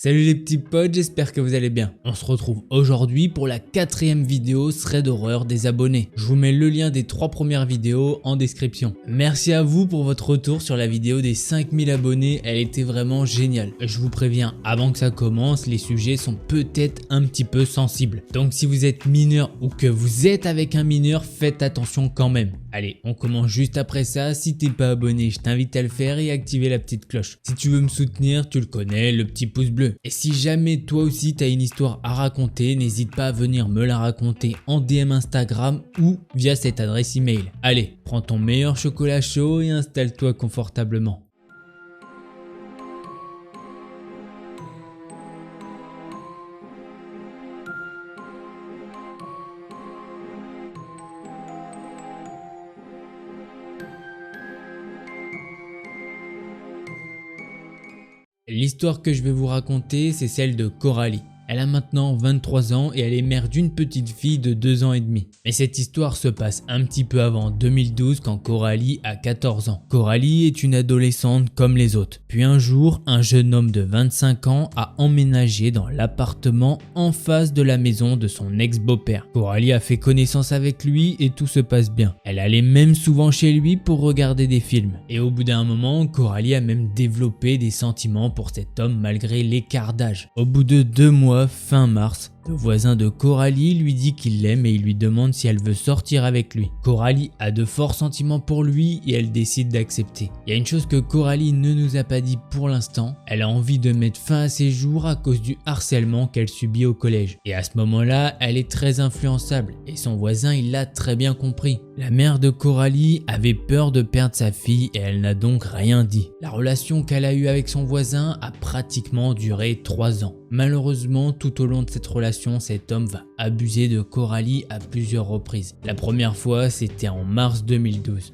Salut les petits potes, j'espère que vous allez bien. On se retrouve aujourd'hui pour la 4e vidéo thread d'horreur des abonnés. Je vous mets le lien des 3 premières vidéos en description. Merci à vous pour votre retour sur la vidéo des 5000 abonnés, elle était vraiment géniale. Je vous préviens, avant que ça commence, les sujets sont peut-être un petit peu sensibles. Donc si vous êtes mineur ou que vous êtes avec un mineur, faites attention quand même. Allez, on commence juste après ça. Si t'es pas abonné, je t'invite à le faire et à activer la petite cloche. Si tu veux me soutenir, tu le connais, le petit pouce bleu. Et si jamais toi aussi t'as une histoire à raconter, n'hésite pas à venir me la raconter en DM Instagram ou via cette adresse email. Allez, prends ton meilleur chocolat chaud et installe-toi confortablement. L'histoire que je vais vous raconter, c'est celle de Coralie. Elle a maintenant 23 ans et elle est mère d'une petite fille de 2 ans et demi. Mais cette histoire se passe un petit peu avant 2012 quand Coralie a 14 ans. Coralie est une adolescente comme les autres. Puis un jour, un jeune homme de 25 ans a emménagé dans l'appartement en face de la maison de son ex-beau-père. Coralie a fait connaissance avec lui et tout se passe bien. Elle allait même souvent chez lui pour regarder des films. Et au bout d'un moment, Coralie a même développé des sentiments pour cet homme malgré l'écart d'âge. Au bout de 2 mois, fin mars, le voisin de Coralie lui dit qu'il l'aime et il lui demande si elle veut sortir avec lui. Coralie a de forts sentiments pour lui et elle décide d'accepter. Il y a une chose que Coralie ne nous a pas dit pour l'instant, elle a envie de mettre fin à ses jours à cause du harcèlement qu'elle subit au collège. Et à ce moment-là, elle est très influençable et son voisin il l'a très bien compris. La mère de Coralie avait peur de perdre sa fille et elle n'a donc rien dit. La relation qu'elle a eue avec son voisin a pratiquement duré 3 ans. Malheureusement, tout au long de cette relation, cet homme va abuser de Coralie à plusieurs reprises. La première fois, c'était en mars 2012.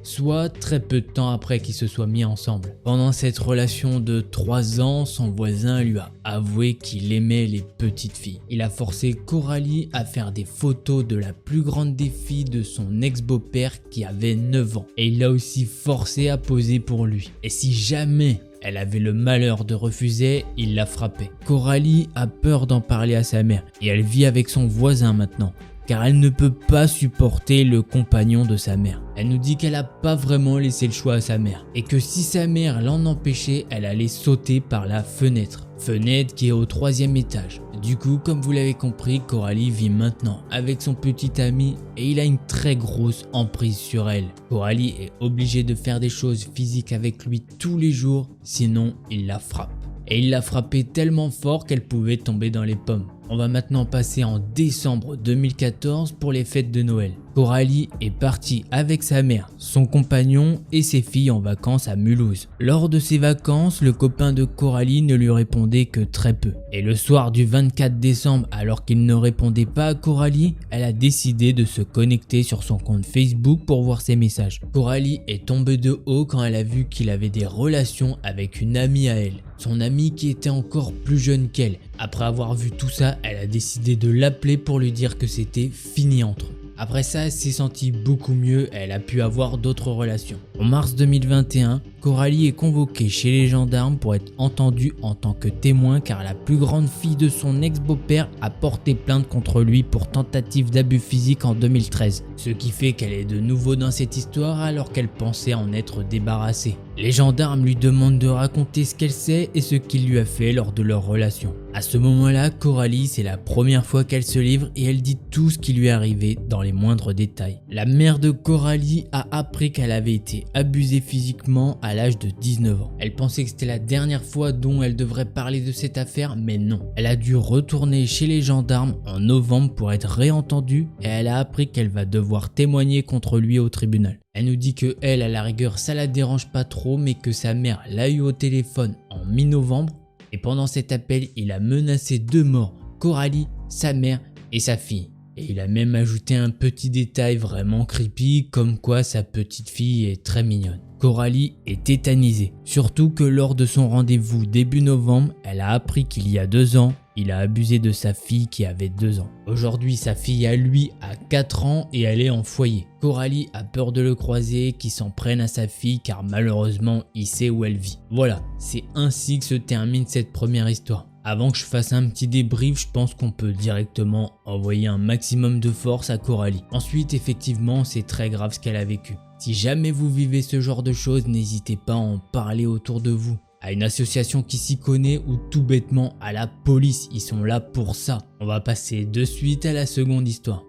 Soit très peu de temps après qu'ils se soient mis ensemble. Pendant cette relation de 3 ans, son voisin lui a avoué qu'il aimait les petites filles. Il a forcé Coralie à faire des photos de la plus grande des filles de son ex-beau-père qui avait 9 ans. Et il l'a aussi forcé à poser pour lui. Et si jamais elle avait le malheur de refuser, il la frappait. Coralie a peur d'en parler à sa mère et elle vit avec son voisin maintenant, car elle ne peut pas supporter le compagnon de sa mère. Elle nous dit qu'elle n'a pas vraiment laissé le choix à sa mère et que si sa mère l'en empêchait, elle allait sauter par la fenêtre. Fenêtre qui est au 3e étage. Du coup, comme vous l'avez compris, Coralie vit maintenant avec son petit ami et il a une très grosse emprise sur elle. Coralie est obligée de faire des choses physiques avec lui tous les jours, sinon il la frappe. Et il l'a frappée tellement fort qu'elle pouvait tomber dans les pommes. On va maintenant passer en décembre 2014 pour les fêtes de Noël. Coralie est partie avec sa mère, son compagnon et ses filles en vacances à Mulhouse. Lors de ces vacances, le copain de Coralie ne lui répondait que très peu. Et le soir du 24 décembre, alors qu'il ne répondait pas à Coralie, elle a décidé de se connecter sur son compte Facebook pour voir ses messages. Coralie est tombée de haut quand elle a vu qu'il avait des relations avec une amie à elle. Son amie qui était encore plus jeune qu'elle. Après avoir vu tout ça, elle a décidé de l'appeler pour lui dire que c'était fini entre eux. Après ça, elle s'est sentie beaucoup mieux, elle a pu avoir d'autres relations. En mars 2021, Coralie est convoquée chez les gendarmes pour être entendue en tant que témoin car la plus grande fille de son ex-beau-père a porté plainte contre lui pour tentative d'abus physique en 2013. Ce qui fait qu'elle est de nouveau dans cette histoire alors qu'elle pensait en être débarrassée. Les gendarmes lui demandent de raconter ce qu'elle sait et ce qu'il lui a fait lors de leur relation. À ce moment-là, Coralie, c'est la première fois qu'elle se livre et elle dit tout ce qui lui est arrivé dans les moindres détails. La mère de Coralie a appris qu'elle avait été abusée physiquement à l'âge de 19 ans. Elle pensait que c'était la dernière fois dont elle devrait parler de cette affaire, mais non. Elle a dû retourner chez les gendarmes en novembre pour être réentendue et elle a appris qu'elle va devoir témoigner contre lui au tribunal. Elle nous dit que elle, à la rigueur, ça la dérange pas trop, mais que sa mère l'a eu au téléphone en mi-novembre et pendant cet appel, il a menacé de mort Coralie, sa mère et sa fille. Et il a même ajouté un petit détail vraiment creepy, comme quoi sa petite fille est très mignonne. Coralie est tétanisée, surtout que lors de son rendez-vous début novembre, elle a appris qu'il y a 2 ans, il a abusé de sa fille qui avait 2 ans. Aujourd'hui, sa fille à lui a 4 ans et elle est en foyer. Coralie a peur de le croiser, qu'il s'en prenne à sa fille car malheureusement, il sait où elle vit. Voilà, c'est ainsi que se termine cette première histoire. Avant que je fasse un petit débrief, je pense qu'on peut directement envoyer un maximum de force à Coralie. Ensuite, effectivement, c'est très grave ce qu'elle a vécu. Si jamais vous vivez ce genre de choses, n'hésitez pas à en parler autour de vous. À une association qui s'y connaît ou tout bêtement à la police, ils sont là pour ça. On va passer de suite à la seconde histoire.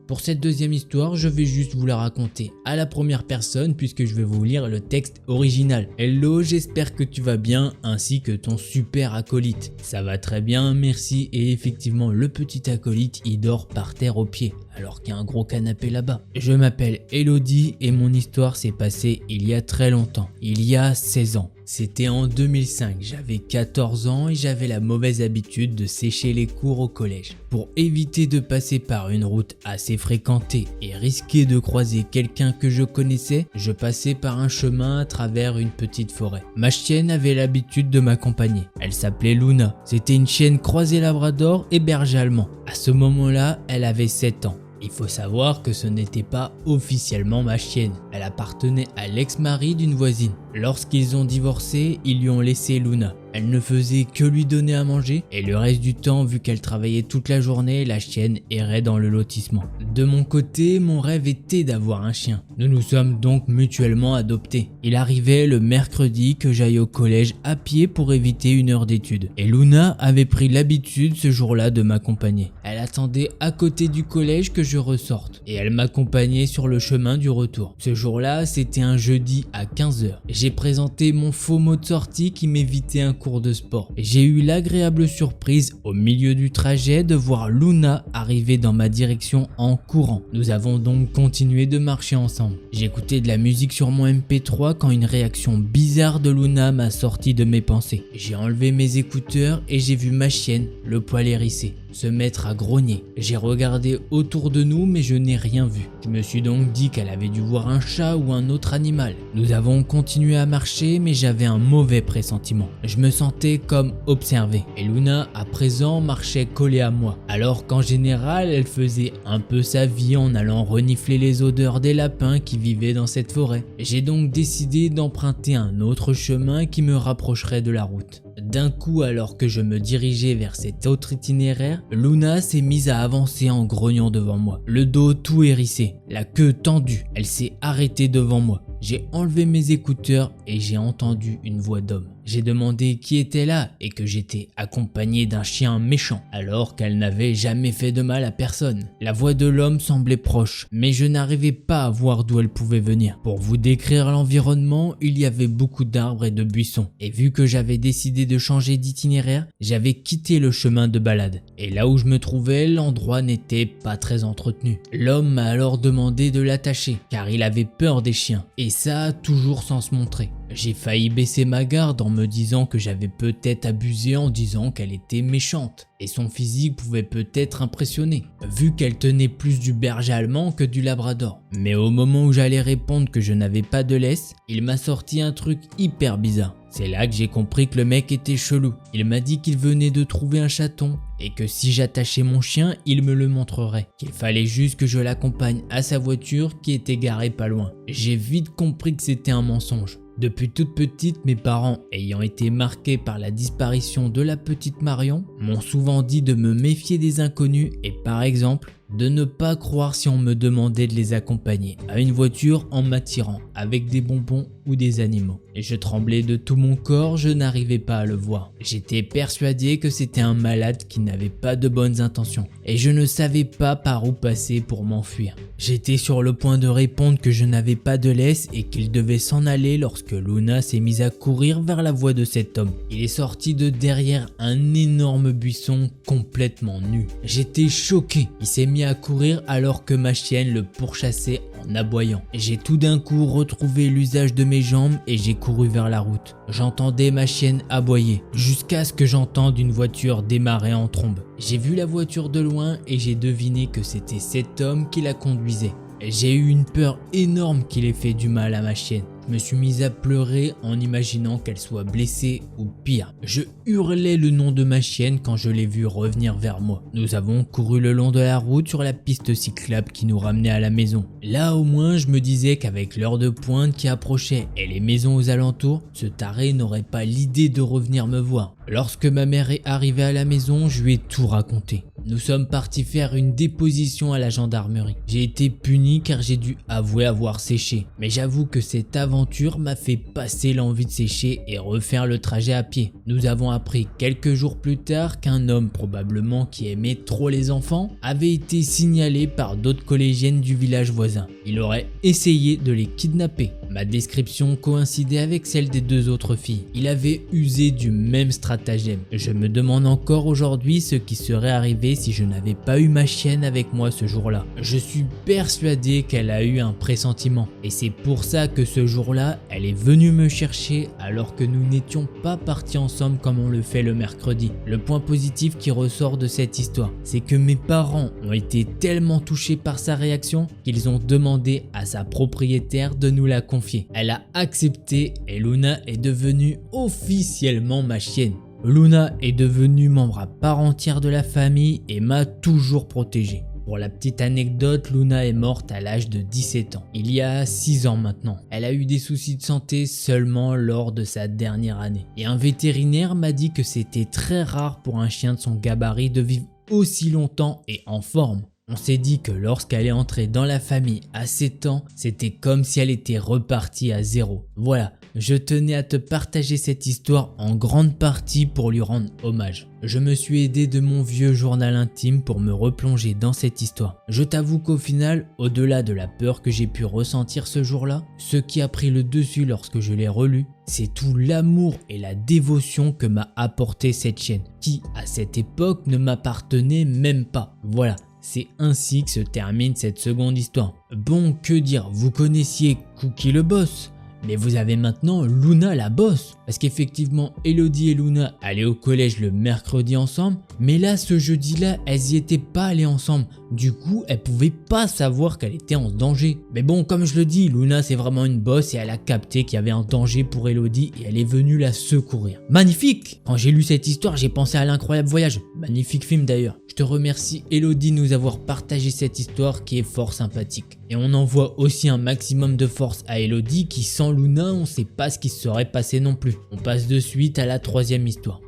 Pour cette deuxième histoire, je vais juste vous la raconter à la première personne puisque je vais vous lire le texte original. Hello, j'espère que tu vas bien ainsi que ton super acolyte. Ça va très bien, merci. Et effectivement, le petit acolyte, il dort par terre au pied alors qu'il y a un gros canapé là-bas. Je m'appelle Elodie et mon histoire s'est passée il y a très longtemps, il y a 16 ans. C'était en 2005, j'avais 14 ans et j'avais la mauvaise habitude de sécher les cours au collège. Pour éviter de passer par une route assez fréquentée et risquer de croiser quelqu'un que je connaissais, je passais par un chemin à travers une petite forêt. Ma chienne avait l'habitude de m'accompagner. Elle s'appelait Luna. C'était une chienne croisée labrador et berger allemand. À ce moment-là, elle avait 7 ans. Il faut savoir que ce n'était pas officiellement ma chienne, elle appartenait à l'ex-mari d'une voisine. Lorsqu'ils ont divorcé, ils lui ont laissé Luna. Elle ne faisait que lui donner à manger et le reste du temps, vu qu'elle travaillait toute la journée, la chienne errait dans le lotissement. De mon côté, mon rêve était d'avoir un chien. Nous nous sommes donc mutuellement adoptés. Il arrivait le mercredi que j'aille au collège à pied pour éviter une heure d'études. Et Luna avait pris l'habitude ce jour-là de m'accompagner. Elle attendait à côté du collège que je ressorte et elle m'accompagnait sur le chemin du retour. Ce jour-là, c'était un jeudi à 15 h. J'ai présenté mon faux mot de sortie qui m'évitait un cours de sport. J'ai eu l'agréable surprise au milieu du trajet de voir Luna arriver dans ma direction en courant. Nous avons donc continué de marcher ensemble. J'écoutais de la musique sur mon MP3 quand une réaction bizarre de Luna m'a sorti de mes pensées. J'ai enlevé mes écouteurs et j'ai vu ma chienne, le poil hérissé, se mettre à grogner. J'ai regardé autour de nous mais je n'ai rien vu. Je me suis donc dit qu'elle avait dû voir un chat ou un autre animal. Nous avons continué à marcher mais j'avais un mauvais pressentiment. Je me sentais comme observé et Luna à présent marchait collée à moi alors qu'en général elle faisait un peu sa vie en allant renifler les odeurs des lapins qui vivaient dans cette forêt. J'ai donc décidé d'emprunter un autre chemin qui me rapprocherait de la route. D'un coup, alors que je me dirigeais vers cet autre itinéraire, Luna s'est mise à avancer en grognant devant moi, le dos tout hérissé, la queue tendue. Elle s'est arrêtée devant moi. J'ai enlevé mes écouteurs et j'ai entendu une voix d'homme. J'ai demandé qui était là et que j'étais accompagné d'un chien méchant alors qu'elle n'avait jamais fait de mal à personne. La voix de l'homme semblait proche mais je n'arrivais pas à voir d'où elle pouvait venir. Pour vous décrire l'environnement, il y avait beaucoup d'arbres et de buissons et vu que j'avais décidé de changer d'itinéraire, j'avais quitté le chemin de balade et là où je me trouvais, l'endroit n'était pas très entretenu. L'homme m'a alors demandé de l'attacher car il avait peur des chiens et ça toujours sans se montrer. J'ai failli baisser ma garde en me disant que j'avais peut-être abusé en disant qu'elle était méchante et son physique pouvait peut-être impressionner vu qu'elle tenait plus du berger allemand que du labrador. Mais au moment où j'allais répondre que je n'avais pas de laisse, il m'a sorti un truc hyper bizarre. C'est là que j'ai compris que le mec était chelou. Il m'a dit qu'il venait de trouver un chaton et que si j'attachais mon chien, il me le montrerait. Qu'il fallait juste que je l'accompagne à sa voiture qui était garée pas loin. J'ai vite compris que c'était un mensonge. Depuis toute petite, mes parents, ayant été marqués par la disparition de la petite Marion, m'ont souvent dit de me méfier des inconnus et par exemple, de ne pas croire si on me demandait de les accompagner à une voiture en m'attirant avec des bonbons ou des animaux. Et je tremblais de tout mon corps, je n'arrivais pas à le voir. J'étais persuadé que c'était un malade qui n'avait pas de bonnes intentions et je ne savais pas par où passer pour m'enfuir. J'étais sur le point de répondre que je n'avais pas de laisse et qu'il devait s'en aller lorsque Luna s'est mise à courir vers la voie de cet homme. Il est sorti de derrière un énorme buisson complètement nu. J'étais choqué, il s'est mis à courir alors que ma chienne le pourchassait en aboyant. J'ai tout d'un coup retrouvé l'usage de mes jambes et j'ai couru vers la route. J'entendais ma chienne aboyer jusqu'à ce que j'entende une voiture démarrer en trombe. J'ai vu la voiture de loin et j'ai deviné que c'était cet homme qui la conduisait. J'ai eu une peur énorme qu'il ait fait du mal à ma chienne. Je me suis mis à pleurer en imaginant qu'elle soit blessée ou pire. Je hurlais le nom de ma chienne quand je l'ai vue revenir vers moi. Nous avons couru le long de la route sur la piste cyclable qui nous ramenait à la maison. Là au moins je me disais qu'avec l'heure de pointe qui approchait et les maisons aux alentours, ce taré n'aurait pas l'idée de revenir me voir. Lorsque ma mère est arrivée à la maison, je lui ai tout raconté. Nous sommes partis faire une déposition à la gendarmerie. J'ai été puni car j'ai dû avouer avoir séché. Mais j'avoue que cette aventure m'a fait passer l'envie de sécher et refaire le trajet à pied. Nous avons appris quelques jours plus tard qu'un homme probablement qui aimait trop les enfants avait été signalé par d'autres collégiennes du village voisin. Il aurait essayé de les kidnapper. Ma description coïncidait avec celle des deux autres filles. Il avait usé du même stratagème. Je me demande encore aujourd'hui ce qui serait arrivé si je n'avais pas eu ma chienne avec moi ce jour-là. Je suis persuadé qu'elle a eu un pressentiment. Et c'est pour ça que ce jour-là, elle est venue me chercher alors que nous n'étions pas partis ensemble comme on le fait le mercredi. Le point positif qui ressort de cette histoire, c'est que mes parents ont été tellement touchés par sa réaction qu'ils ont demandé à sa propriétaire de nous la confier. Elle a accepté et Luna est devenue officiellement ma chienne. Luna est devenue membre à part entière de la famille et m'a toujours protégé. Pour la petite anecdote, Luna est morte à l'âge de 17 ans, il y a 6 ans maintenant. Elle a eu des soucis de santé seulement lors de sa dernière année. Et un vétérinaire m'a dit que c'était très rare pour un chien de son gabarit de vivre aussi longtemps et en forme. On s'est dit que lorsqu'elle est entrée dans la famille à 7 ans, c'était comme si elle était repartie à zéro. Voilà, je tenais à te partager cette histoire en grande partie pour lui rendre hommage. Je me suis aidé de mon vieux journal intime pour me replonger dans cette histoire. Je t'avoue qu'au final, au-delà de la peur que j'ai pu ressentir ce jour-là, ce qui a pris le dessus lorsque je l'ai relu, c'est tout l'amour et la dévotion que m'a apporté cette chienne, qui à cette époque ne m'appartenait même pas. Voilà. C'est ainsi que se termine cette seconde histoire. Bon, que dire, vous connaissiez Cookie le boss, mais vous avez maintenant Luna la boss. Parce qu'effectivement, Elodie et Luna allaient au collège le mercredi ensemble, mais là, ce jeudi-là, elles y étaient pas allées ensemble. Du coup, elles pouvaient pas savoir qu'elle était en danger. Mais bon, comme je le dis, Luna c'est vraiment une boss et elle a capté qu'il y avait un danger pour Elodie et elle est venue la secourir. Magnifique! Quand j'ai lu cette histoire, j'ai pensé à l'Incroyable Voyage. Magnifique film d'ailleurs. Je te remercie Elodie de nous avoir partagé cette histoire qui est fort sympathique. Et on envoie aussi un maximum de force à Elodie qui sans Luna, on sait pas ce qui se serait passé non plus. On passe de suite à la troisième histoire.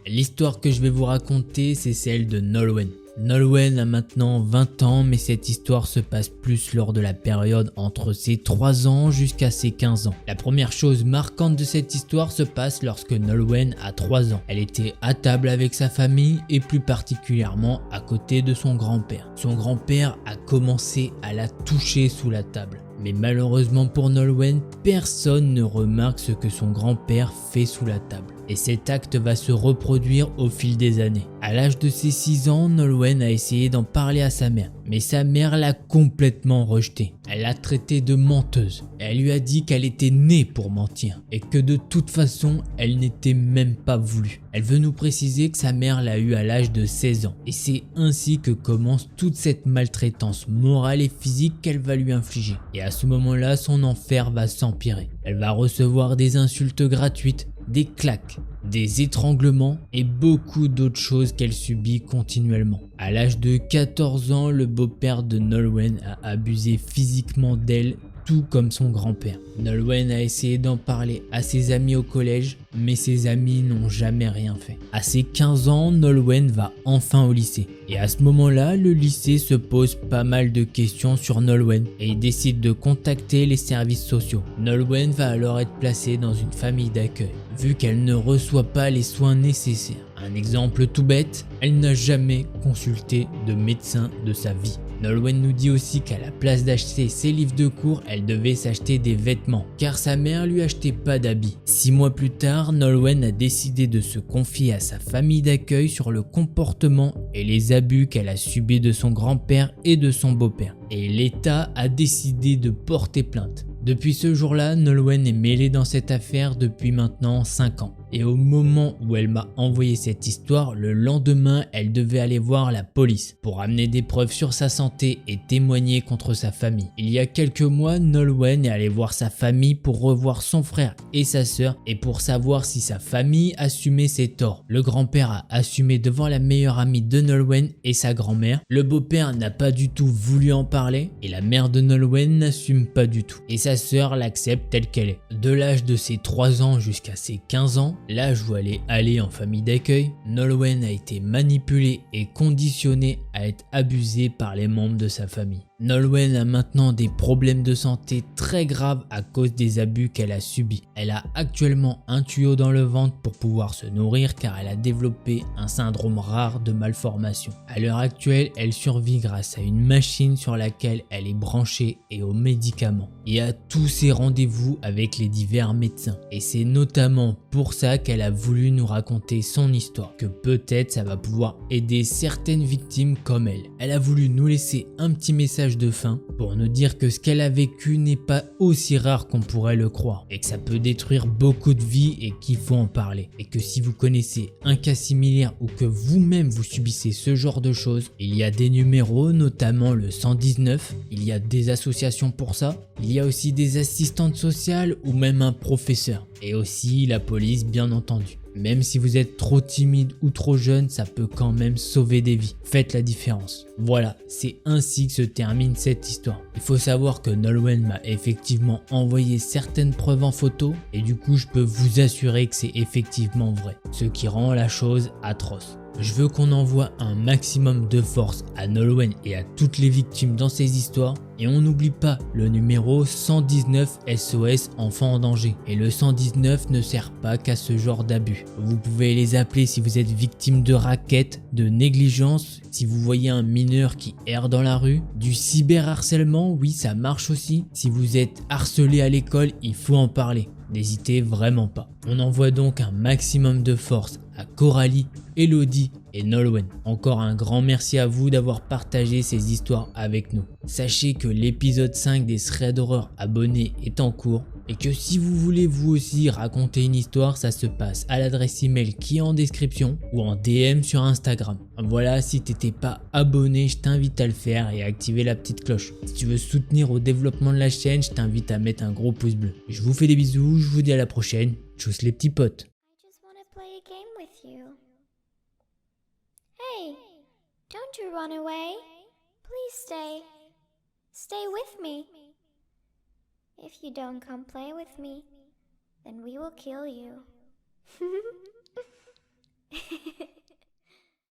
L'histoire que je vais vous raconter, c'est celle de Nolwenn. Nolwenn a maintenant 20 ans, mais cette histoire se passe plus lors de la période entre ses 3 ans jusqu'à ses 15 ans. La première chose marquante de cette histoire se passe lorsque Nolwenn a 3 ans. Elle était à table avec sa famille et plus particulièrement à côté de son grand-père. Son grand-père a commencé à la toucher sous la table. Mais malheureusement pour Nolwenn, personne ne remarque ce que son grand-père fait sous la table. Et cet acte va se reproduire au fil des années. À l'âge de ses 6 ans, Nolwenn a essayé d'en parler à sa mère. Mais sa mère l'a complètement rejetée. Elle l'a traitée de menteuse. Elle lui a dit qu'elle était née pour mentir. Et que de toute façon, elle n'était même pas voulue. Elle veut nous préciser que sa mère l'a eue à l'âge de 16 ans. Et c'est ainsi que commence toute cette maltraitance morale et physique qu'elle va lui infliger. Et à ce moment-là, son enfer va s'empirer. Elle va recevoir des insultes gratuites, des claques, des étranglements et beaucoup d'autres choses qu'elle subit continuellement. À l'âge de 14 ans, le beau-père de Nolwenn a abusé physiquement d'elle, tout comme son grand-père. Nolwenn a essayé d'en parler à ses amis au collège, mais ses amis n'ont jamais rien fait. À ses 15 ans, Nolwenn va enfin au lycée. Et à ce moment-là, le lycée se pose pas mal de questions sur Nolwenn et il décide de contacter les services sociaux. Nolwenn va alors être placée dans une famille d'accueil, vu qu'elle ne reçoit pas les soins nécessaires. Un exemple tout bête, elle n'a jamais consulté de médecin de sa vie. Nolwenn nous dit aussi qu'à la place d'acheter ses livres de cours, elle devait s'acheter des vêtements, car sa mère lui achetait pas d'habits. 6 mois plus tard, Nolwenn a décidé de se confier à sa famille d'accueil sur le comportement et les abus qu'elle a subis de son grand-père et de son beau-père. Et l'État a décidé de porter plainte. Depuis ce jour-là, Nolwenn est mêlée dans cette affaire depuis maintenant 5 ans. Et au moment où elle m'a envoyé cette histoire, le lendemain, elle devait aller voir la police pour amener des preuves sur sa santé et témoigner contre sa famille. Il y a quelques mois, Nolwenn est allée voir sa famille pour revoir son frère et sa sœur et pour savoir si sa famille assumait ses torts. Le grand-père a assumé devant la meilleure amie de Nolwenn et sa grand-mère. Le beau-père n'a pas du tout voulu en parler et la mère de Nolwenn n'assume pas du tout. Et sa sœur l'accepte telle qu'elle est. De l'âge de ses 3 ans jusqu'à ses 15 ans, l'âge où elle est allée en famille d'accueil, Nolwenn a été manipulée et conditionnée à être abusée par les membres de sa famille. Nolwenn a maintenant des problèmes de santé très graves à cause des abus qu'elle a subis. Elle a actuellement un tuyau dans le ventre pour pouvoir se nourrir car elle a développé un syndrome rare de malformation. À l'heure actuelle, elle survit grâce à une machine sur laquelle elle est branchée et aux médicaments. Et à tous ses rendez-vous avec les divers médecins. Et c'est notamment pour ça qu'elle a voulu nous raconter son histoire, que peut-être ça va pouvoir aider certaines victimes comme elle. Elle a voulu nous laisser un petit message de fin pour nous dire que ce qu'elle a vécu n'est pas aussi rare qu'on pourrait le croire et que ça peut détruire beaucoup de vies et qu'il faut en parler, et que si vous connaissez un cas similaire ou que vous-même vous subissez ce genre de choses, il y a des numéros, notamment le 119, il y a des associations pour ça, il y a aussi des assistantes sociales ou même un professeur et aussi la police bien entendu. Même si vous êtes trop timide ou trop jeune, ça peut quand même sauver des vies. Faites la différence. Voilà, c'est ainsi que se termine cette histoire. Il faut savoir que Nolwenn m'a effectivement envoyé certaines preuves en photo et du coup je peux vous assurer que c'est effectivement vrai. Ce qui rend la chose atroce. Je veux qu'on envoie un maximum de force à Nolwenn et à toutes les victimes dans ces histoires. Et on n'oublie pas le numéro 119 SOS enfants en danger. Et le 119 ne sert pas qu'à ce genre d'abus. Vous pouvez les appeler si vous êtes victime de racket, de négligence, si vous voyez un mineur qui erre dans la rue, du cyberharcèlement, oui ça marche aussi. Si vous êtes harcelé à l'école, il faut en parler. N'hésitez vraiment pas. On envoie donc un maximum de force à Coralie, Elodie et Nolwenn. Encore un grand merci à vous d'avoir partagé ces histoires avec nous. Sachez que l'épisode 5 des threads d'horreur abonnés est en cours et que si vous voulez vous aussi raconter une histoire, ça se passe à l'adresse email qui est en description ou en DM sur Instagram. Voilà, si t'étais pas abonné, je t'invite à le faire et à activer la petite cloche. Si tu veux soutenir au développement de la chaîne, je t'invite à mettre un gros pouce bleu. Je vous fais des bisous, je vous dis à la prochaine. Tchuss les petits potes. Hey, don't you run away. Please stay. Stay with me. If you don't come play with me, then we will kill you.